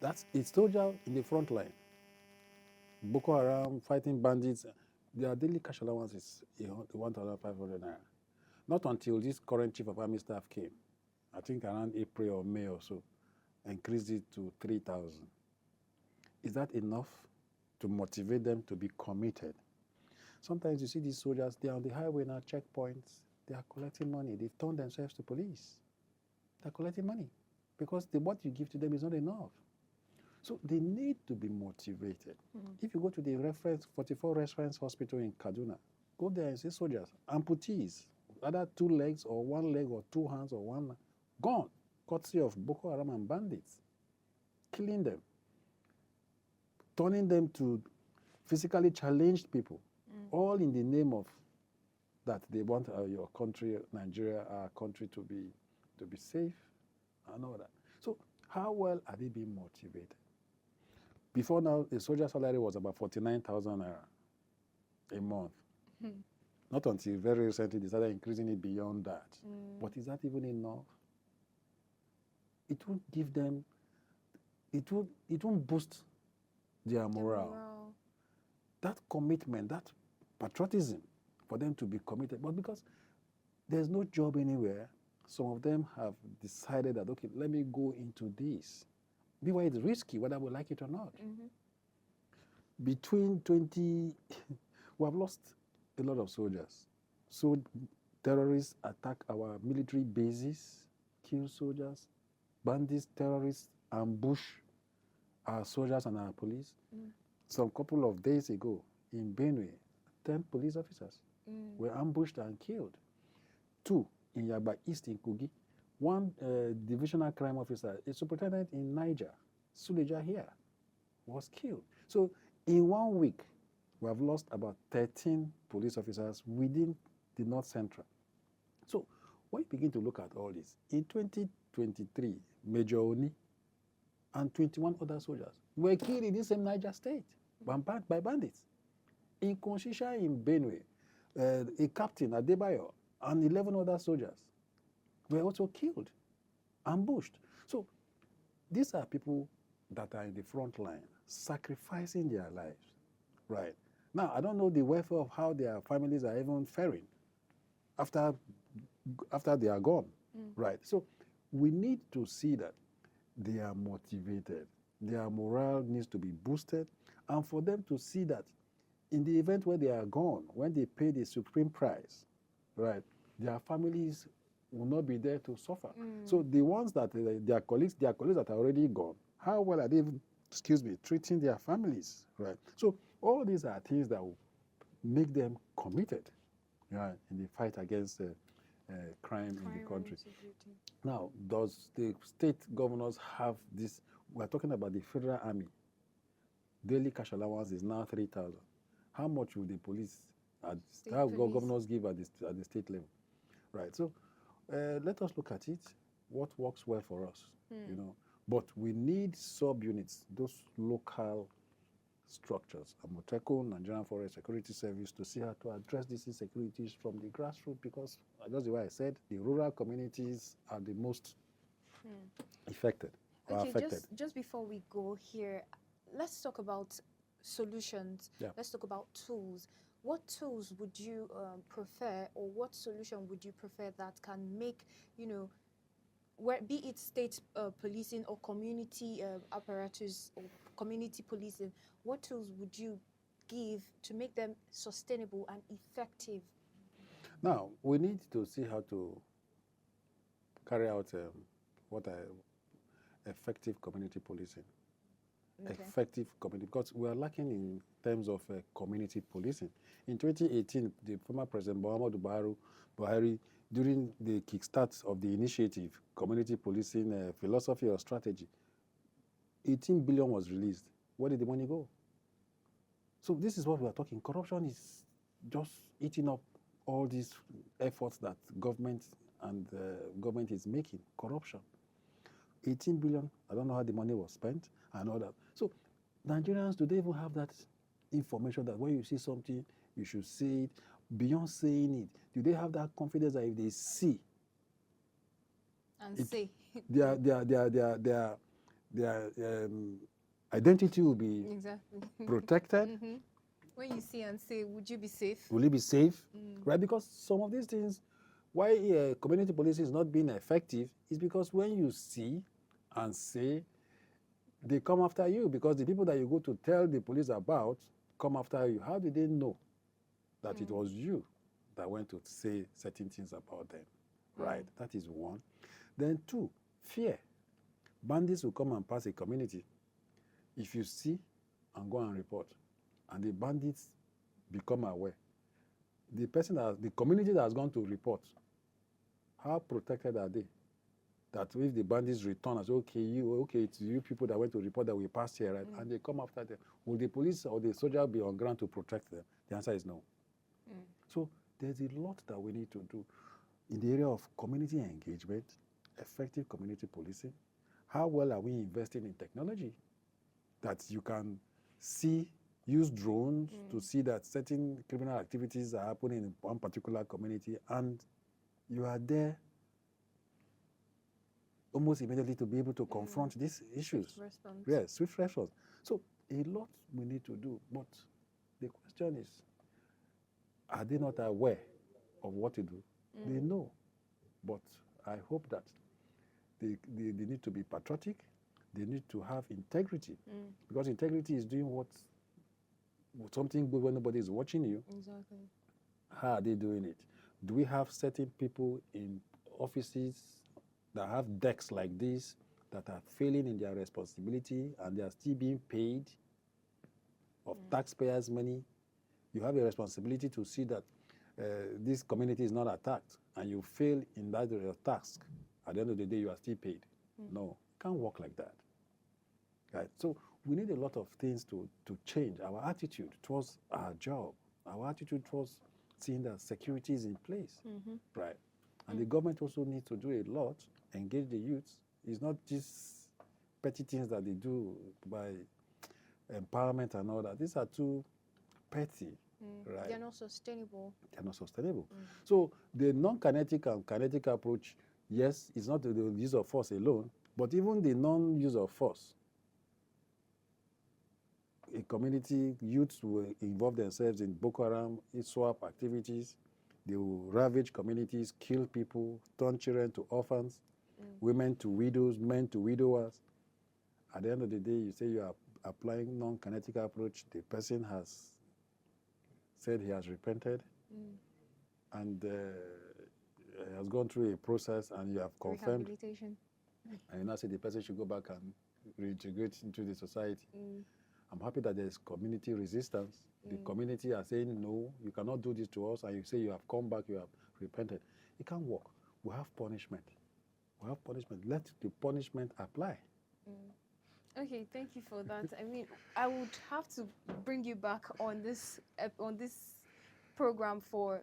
That's a soldier in the front line. Boko Haram, fighting bandits, their daily cash allowance is 1,500 naira. Not until this current chief of army staff came, I think around April or May or so, increased it to 3,000. Is that enough to motivate them to be committed? Sometimes you see these soldiers, they're on the highway now, checkpoints, they are collecting money. They've turned themselves to police. They're collecting money because what you give to them is not enough. So they need to be motivated. If you go to the 44 reference hospital in Kaduna, go there and see soldiers, amputees, either 2 legs or 1 leg or 2 hands or 1, gone, courtesy of Boko Haram and bandits, killing them, turning them to physically challenged people, all in the name of that they want your country, Nigeria, our country, to be safe and all that. So how well are they being motivated? Before now, a soldier's salary was about 49,000 naira a month. Not until very recently they started increasing it beyond that. But is that even enough? It won't give them, it won't boost their morale. That commitment, that patriotism for them to be committed. But because there's no job anywhere, some of them have decided that, okay, let me go into this. Meanwhile, it's risky, whether we like it or not. Between we have lost a lot of soldiers. So terrorists attack our military bases, kill soldiers. Bandits, terrorists ambush our soldiers and our police. Some couple of days ago in Benue, 10 police officers were ambushed and killed. 2 in Yaba East in Kogi. 1 divisional crime officer, a superintendent in Niger, Suleja here, was killed. So in 1 week, we have lost about 13 police officers within the North Central. So when you begin to look at all this, in 2023, Major Oni and 21 other soldiers were killed in the same Niger state by bandits. In Konshisha in Benue, a captain, Adebayo, and 11 other soldiers were also killed, ambushed. So these are people that are in the front line, sacrificing their lives, right? Now, I don't know the welfare of how their families are even faring after they are gone, right? So we need to see that they are motivated. Their morale needs to be boosted, and for them to see that in the event where they are gone, when they pay the supreme price, right, their families will not be there to suffer. So the ones that their colleagues that are already gone, how well are they, treating their families, right? So all these are things that will make them committed, right, in the fight against crime in the country. Now, does the state governors have this? We're talking about the federal army. Daily cash allowance is now 3,000. How much will the police, governors give at the state level? Right. So let us look at it. What works well for us, you know? But we need subunits, those local structures, Amoteco, Nigerian Forest Security Service, to see how to address these insecurities from the grassroots, because just the way I said, the rural communities are the most affected. Okay, just before we go here, let's talk about solutions. Let's talk about tools. what tools would you prefer, or what solution would you prefer that can make, where, be it state policing or community apparatus or community policing, what tools would you give to make them sustainable and effective? Now, we need to see how to carry out effective community policing. Okay. Effective community, because we are lacking in terms of community policing. In 2018, the former President Muhammadu Buhari, during the kickstart of the initiative, community policing philosophy or strategy, 18 billion was released. Where did the money go? So this is what we are talking. Corruption is just eating up all these efforts that government is making. Corruption. 18 billion, I don't know how the money was spent and all that. So Nigerians, do they even have that information that when you see something, you should say it? Beyond saying it, do they have that confidence that if they see And it, say their identity will be exactly protected? When you see and say, would you be safe? Will it be safe? Right? Because some of these things, why community policing is not being effective is because when you see and say, they come after you, because the people that you go to tell the police about come after you. How did they know that it was you that went to say certain things about them? Right? That is one. Then two, fear. Bandits will come and pass a community. If you see and go and report, and the bandits become aware, the community that has gone to report, how protected are they? That if the bandits return and say, it's you people that went to report that we passed here, right? And they come after them, will the police or the soldier be on ground to protect them? The answer is no. So there's a lot that we need to do in the area of community engagement, effective community policing. How well are we investing in technology that you can use drones to see that certain criminal activities are happening in one particular community, and you are there almost immediately to be able to confront these issues. Swift response. Yes, swift response. So a lot we need to do, but the question is, are they not aware of what to do? They know, but I hope that they need to be patriotic. They need to have integrity, because integrity is doing something good when nobody is watching you. Exactly. How are they doing it? Do we have certain people in offices that have decks like this that are failing in their responsibility and they are still being paid of taxpayers' money? You have a responsibility to see that this community is not attacked, and you fail in that task. At the end of the day, you are still paid. No, it can't work like that. Right? So we need a lot of things to change our attitude towards our job, our attitude towards seeing that security is in place. Right? And the government also needs to do a lot, engage the youths. It's not just petty things that they do by empowerment and all that. These are too petty. Right? They're not sustainable. They're not sustainable. So the non-kinetic and kinetic approach, yes, it's not the use of force alone, but even the non-use of force. A community, youths will involve themselves in Boko Haram, ISWAP activities. They will ravage communities, kill people, turn children to orphans, women to widows, men to widowers. At the end of the day, you say you are applying non-kinetic approach. The person has said he has repented and has gone through a process, and you have confirmed. Rehabilitation. And you now say the person should go back and reintegrate into the society. I'm happy that there's community resistance. The community are saying, no, you cannot do this to us, and you say you have come back, you have repented. It can't work. We have punishment. We have punishment. Let the punishment apply. Okay, thank you for that. I mean, I would have to bring you back on this program for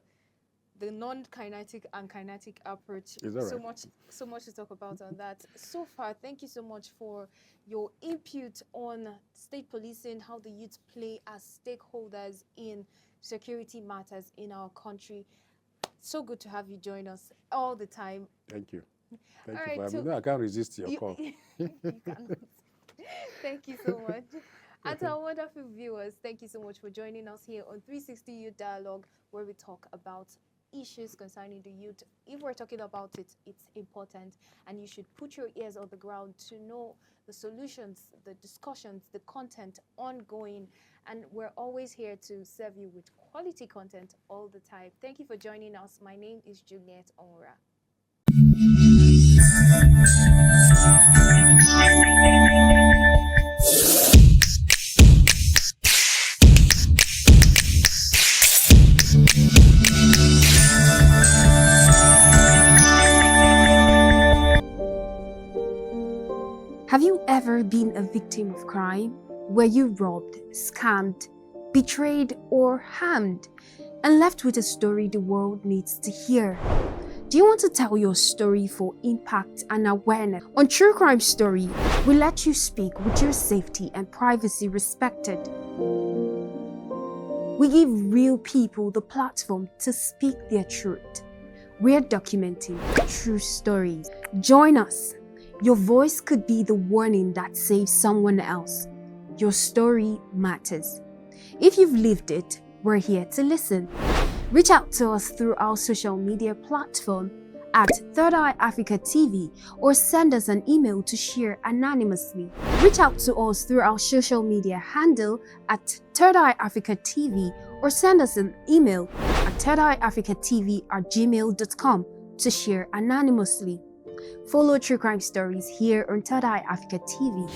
the non-kinetic and kinetic approach. Is that right? So much to talk about on that. So far, thank you so much for your input on state policing, how the youth play as stakeholders in security matters in our country. So good to have you join us all the time. Thank you. Thank All you right, for having so me. No, I can't resist your call. You cannot. Thank you so much. And to our wonderful viewers, thank you so much for joining us here on 360 Youth Dialogue, where we talk about issues concerning the youth. If we're talking about it, it's important, and you should put your ears on the ground to know the solutions, the discussions, the content ongoing. And we're always here to serve you with quality content all the time. Thank you for joining us. My name is Juliet Onwura. Have you ever been a victim of crime? Were you robbed, scammed, betrayed, or harmed, and left with a story the world needs to hear? Do you want to tell your story for impact and awareness? On True Crime Story, we let you speak with your safety and privacy respected. We give real people the platform to speak their truth. We're documenting true stories. Join us. Your voice could be the warning that saves someone else. Your story matters. If you've lived it, we're here to listen. Reach out to us through our social media platform at Third Eye Africa TV, or send us an email to share anonymously. Reach out to us through our social media handle at Third Eye Africa TV, or send us an email at thirdeyeafricatv@gmail.com to share anonymously. Follow True Crime Stories here on Third Eye Africa TV.